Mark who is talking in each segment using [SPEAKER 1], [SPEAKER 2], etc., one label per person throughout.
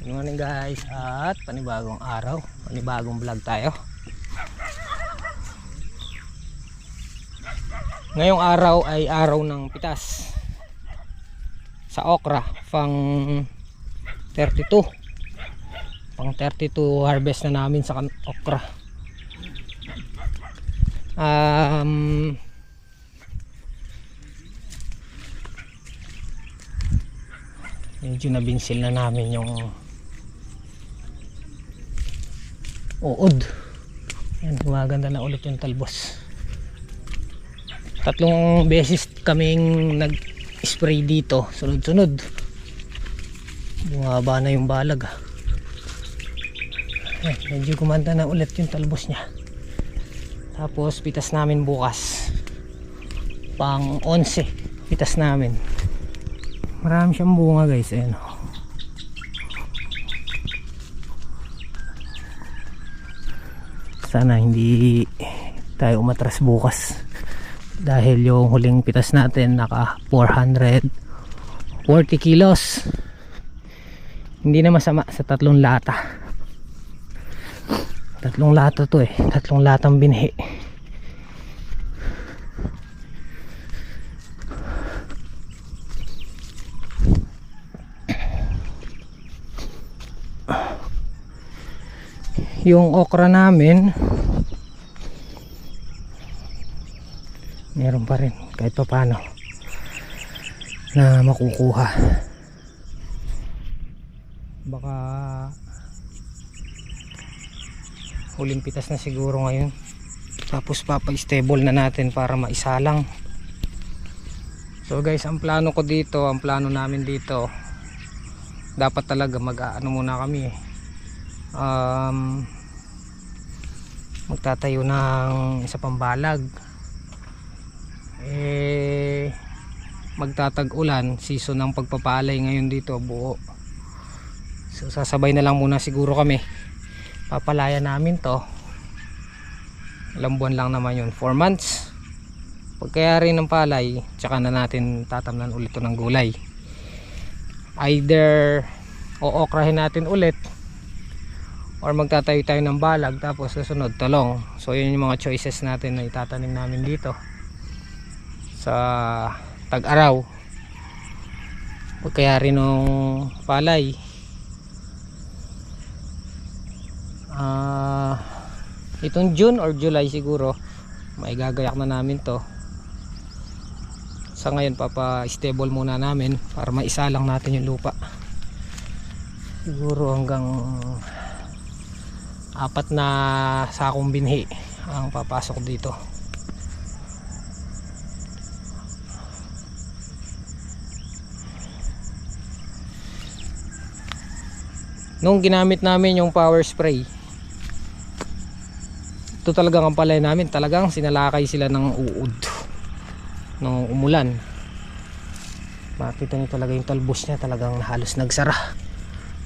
[SPEAKER 1] Good morning guys, at panibagong araw, panibagong vlog tayo. Ngayong araw ay araw ng pitas sa okra, pang 32 harvest na namin sa okra. Medyo nabinsil na namin yung uod. Yan, gumaganda na ulit yung talbos. 3 beses kaming nag-spray dito, sunod-sunod. Bumaba na yung balag. Yan, medyo gumanda na ulit yung talbos niya. Tapos pitas namin bukas, pang 11 pitas namin. Marami siyang bunga guys, ayan. Sana hindi tayo umatras bukas dahil yung huling pitas natin naka 440 kilos. Hindi na masama sa 3 lata. 3 lata to 3 latang binhi. Yung okra namin meron pa rin kahit pa paano na makukuha. Baka huling pitas na siguro ngayon, tapos papa-stable na natin para maisalang. So guys, ang plano ko dito, ang plano namin dito, dapat talaga mag-aano muna kami, magtatayo ng isa pang balag. Magtatag-ulan, season ng pagpapalay ngayon dito buo. So sasabay na lang muna siguro kami, papalayan namin to. Ilang buwan lang naman yun, 4 months. Pagkayari ng palay, tsaka na natin tatamnan ulit to ng gulay. Either ookrahin natin ulit or magtatayo tayo ng balag, tapos susunod talong. So yun yung mga choices natin na itatanim namin dito sa tag-araw. Pagkayari nung palay, itong June or July siguro may gagayak na namin to. Sa ngayon papa-stable muna namin para maisalang natin yung lupa. Siguro hanggang 4 na sakong binhi ang papasok dito. Nung ginamit namin yung power spray, ito talagang ang palay namin, talagang sinalakay sila ng uod nung umulan. Makita nyo talaga yung talbos niya, talagang halos nagsara.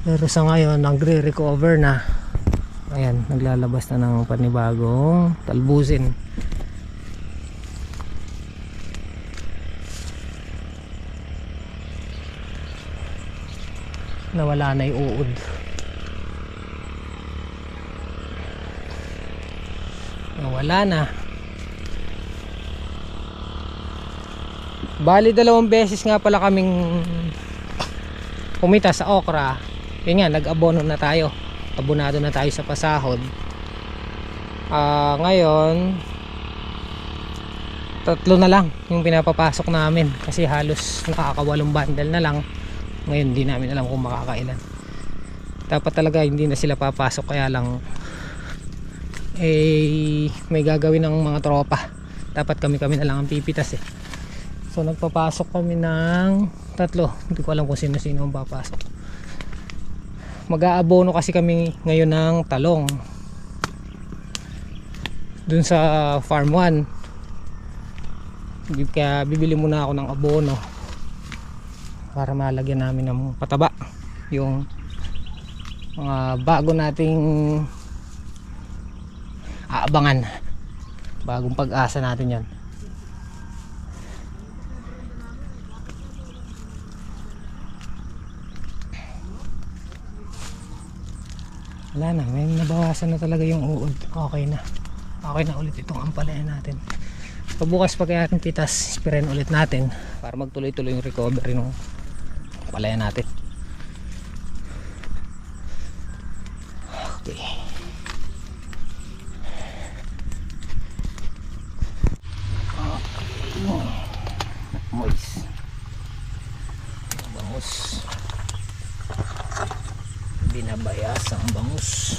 [SPEAKER 1] Pero sa ngayon nagre-recover na. Ayan, naglalabas na ng panibagong talbusin. Nawala na yung uod. Nawala na. Bali 2 beses nga pala kaming kumita sa okra. Yun nga, nag-abono na tayo, abonado na tayo sa pasahod. Ngayon 3 na lang yung pinapapasok namin kasi halos nakaka8 bundle na lang. Ngayon hindi namin alam kung makakailan. Dapat talaga hindi na sila papasok, kaya lang may gagawin ng mga tropa. Dapat kami na lang ang pipitas So nagpapasok kami ng 3. Hindi ko alam kung sino-sino ang papasok. Mag-aabono kasi kami ngayon ng talong dun sa farm 1. Kaya bibili muna ako ng abono para malagyan namin ng pataba yung mga bago nating aabangan. Bagong pag-asa natin yan. Wala na, may nabawasan na talaga yung uod. Okay na ulit itong ampalayan natin. So bukas pag ating pitas, sprayin ulit natin para magtuloy-tuloy yung recovery ng ampalayan natin. Okay. Moist. Bangus. Binabayas ang bangus.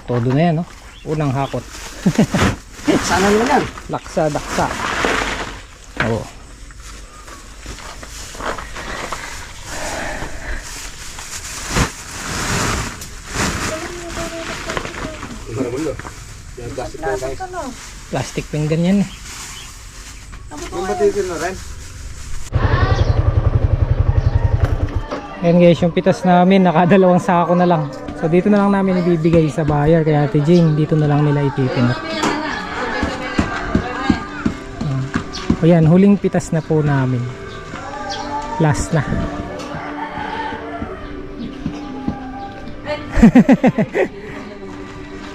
[SPEAKER 1] Todo na yan, no? Unang hakot.
[SPEAKER 2] Sana naman yan.
[SPEAKER 1] Laksa, daksa. Oo. Plastic pen ganyan eh.
[SPEAKER 2] Yung batitin na rin.
[SPEAKER 1] Ayan guys, yung pitas namin nakadalawang sako na lang. So dito na lang namin ibibigay sa buyer kaya Ate Jing, dito na lang nila ititinok. O yan, huling pitas na po namin. Last na.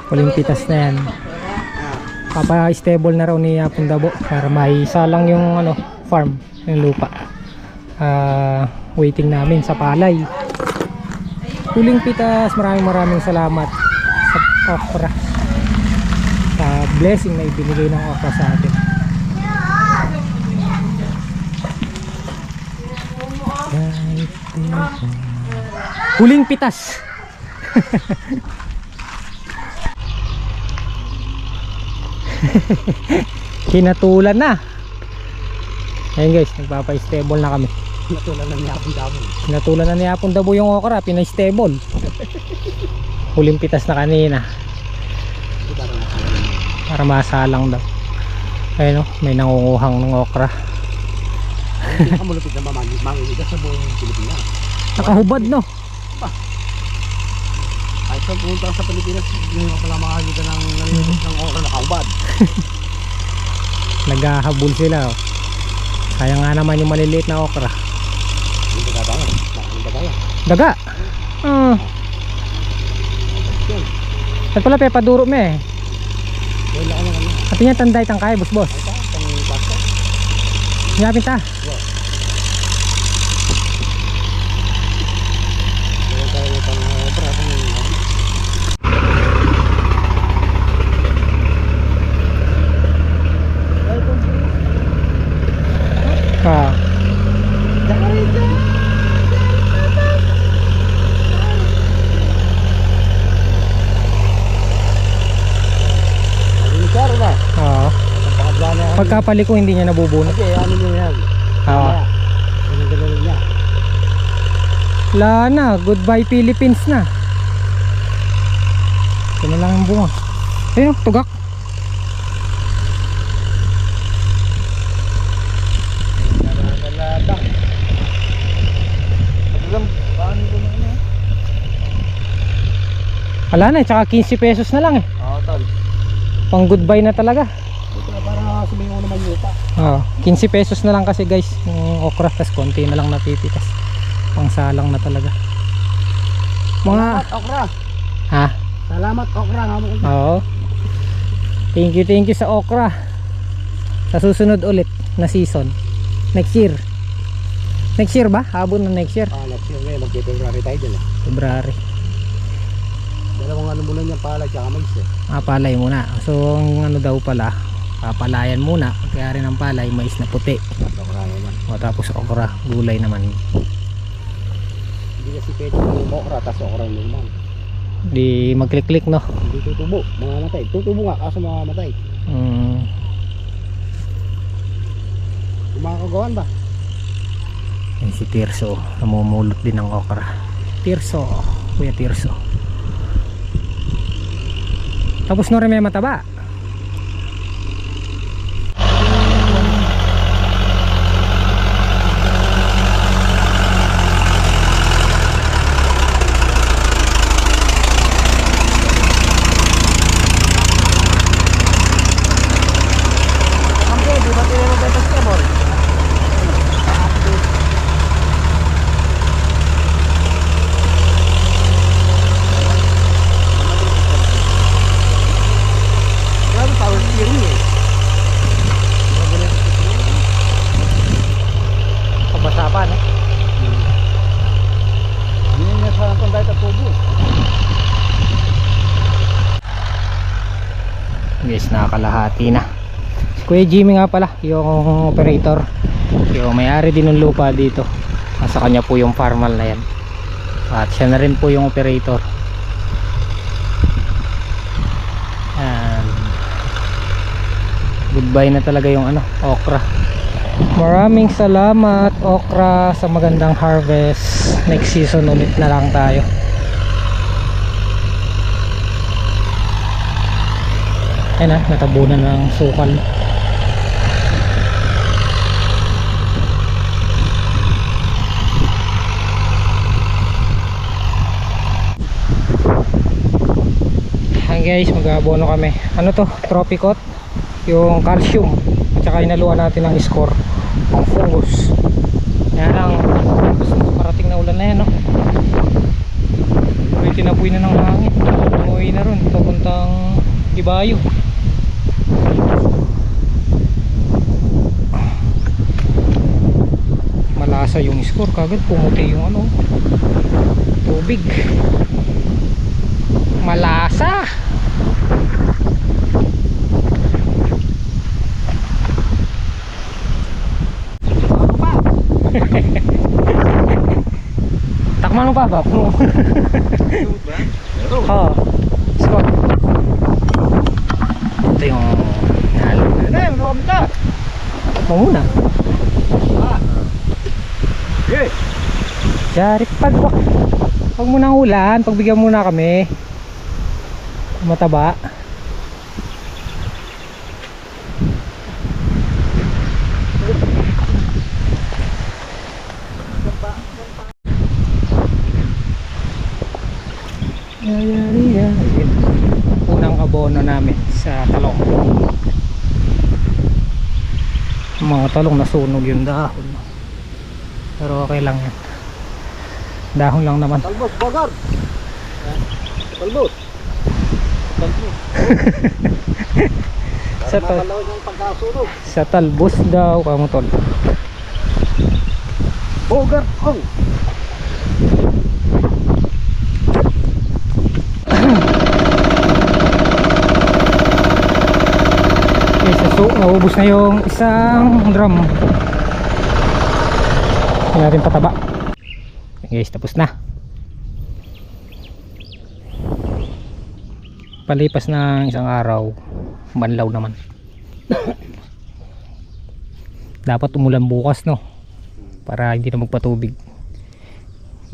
[SPEAKER 1] Huling pitas na yan. Papa-stable na raw ni Pundabo para maisalang yung ano, farm, yung lupa. Waiting namin sa palay. Huling pitas, maraming salamat sa okra, sa blessing na ibinigay ng okra sa atin. Huling pitas. Hinatulan na. Ayun guys, nagpapa-stable na kami.
[SPEAKER 2] Natulan na niya akong dabo.
[SPEAKER 1] Natulan na niya akong dabo yung okra, pinay-stable. Huling pitas na kanina. Para masalang daw. Ayun o, may nangunguhang ng okra.
[SPEAKER 2] Hindi ka malupit na mamangiligas sa buong Pilipinas.
[SPEAKER 1] Nakahubad no?
[SPEAKER 2] Ay sa pumunta sa Pilipinas, hindi mo pala makakita ng okra nakaubad.
[SPEAKER 1] Naghahabol sila oh. Kaya nga naman yung maliliit na okra.
[SPEAKER 2] Yung daga.
[SPEAKER 1] Daga? At pala pepaduro me eh.
[SPEAKER 2] Wala ka naman.
[SPEAKER 1] At niya tanday tangkay boss. Nyapin ta. Pagkapali ko hindi niya nabubunot.
[SPEAKER 2] Okay, ano nyo yan? Niya.
[SPEAKER 1] Wala na, goodbye Philippines na. Ito na lang ang bunga. Ayun, tugak.
[SPEAKER 2] Nalaladang. Paano ko na ano?
[SPEAKER 1] Wala na, tsaka 15 pesos na lang eh.
[SPEAKER 2] Oo, tol.
[SPEAKER 1] Pang goodbye na talaga.
[SPEAKER 2] Ito na para sumiyo naman yuta.
[SPEAKER 1] 15 pesos na lang kasi guys yung okra, tas konti na lang napipitas. Pang salang na talaga. Mga
[SPEAKER 2] Salamat okra.
[SPEAKER 1] ha?
[SPEAKER 2] Salamat okra.
[SPEAKER 1] Oo. Thank you sa okra. Sa susunod ulit na season. Next year. Next year ba? Habon na next year.
[SPEAKER 2] Next year ngayon, mag-February tayo dyan.
[SPEAKER 1] February.
[SPEAKER 2] Dalawang ano muna niya pala tsaka mais eh.
[SPEAKER 1] Palay muna. So ang ano daw pala, papalayan muna. Kaya rin ang palay, mais na puti.
[SPEAKER 2] Okra naman.
[SPEAKER 1] O tapos okra, gulay naman.
[SPEAKER 2] Hindi kasi pwede yung okra, tas okra naman.
[SPEAKER 1] Di magklik-klik no.
[SPEAKER 2] Hindi tutubo, mamamatay. Tutubo nga, kaso mamamatay. Yung mga kagawan ba?
[SPEAKER 1] Yan si Tirso, namumulot din ng okra. Tirso, Kuya Tirso. Tapos na rin may mataba. guys, nakakalahati na. Si Kuya Jimmy nga pala yung operator, yung may-ari din ng lupa dito. Nasa kanya po yung farmal na yan, at siya na rin po yung operator. And goodbye na talaga yung okra. Maraming salamat okra sa magandang harvest. Next season ulit na lang tayo. Ayun na, natabunan ng sukal. Ayan guys, mag-aabono kami. Ano to? Tropicot, yung calcium, at saka inaluan natin ng score, ang fungus. Yan lang, parating na ulan na yan, no? May tinapoy na ng hangin. Umuwi na ron, papuntang Ibayo. Malasa yung score, kagad pumuti yung tubig. Malasa. Takman mo pa ba? Oo. Score. Ito yung nalo. Mo muna. Jarip pag wag mo nang ulan, pagbigyan muna kami. Mataba. Unang abono namin sa talong. Mga talong nasunog yung dahon, pero okay lang yan, dahon lang naman.
[SPEAKER 2] Talbos, bagar. Talbos.
[SPEAKER 1] Sa talbos daw kamo tol.
[SPEAKER 2] Bogar ong.
[SPEAKER 1] So, naubos na yung isang drum. Hindi natin pataba. Guys, tapos na. Palipas ng isang araw, banlaw naman. Dapat umulan bukas, no? Para hindi na magpatubig.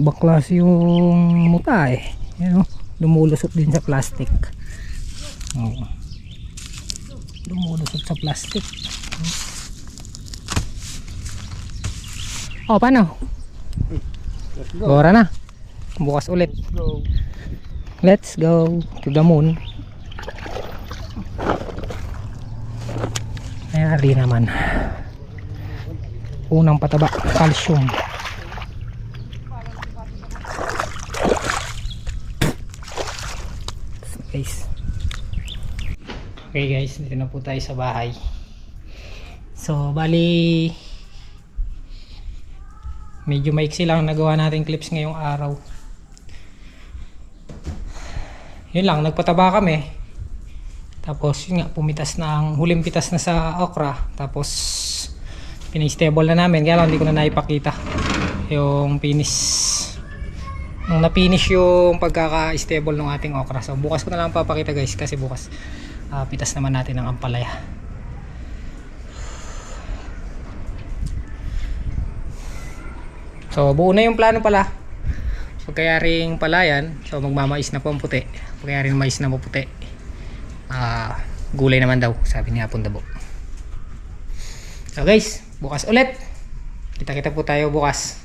[SPEAKER 1] Baklas yung muta eh. Yan, no? Lumulusot din sa plastic. Lumulusot sa plastic. Oh, paano? Bora na. Bukas ulit. Let's go to the moon. Ayari naman. Unang pataba, calcium. So guys. Okay guys, dito na po tayo sa bahay. So bali medyo maiksi lang nagawa natin clips ngayong araw. Yun lang, nagpataba kami. Tapos yun nga, pumitas na ang huling pitas na sa okra. Tapos pini-stable na namin. Kaya lang hindi ko na naipakita yung finish. Nung na-finish yung pagkaka-stable ng ating okra. So bukas ko na lang papakita guys, kasi bukas pitas naman natin ang ampalaya. So buo na yung plano pala. Pagkayaring palayan, so magmamais na po ang puti. Pagkayaring mais na po puti, gulay naman daw, sabi ni Hapon Dabo. So guys, bukas ulit. Kita-kita po tayo bukas.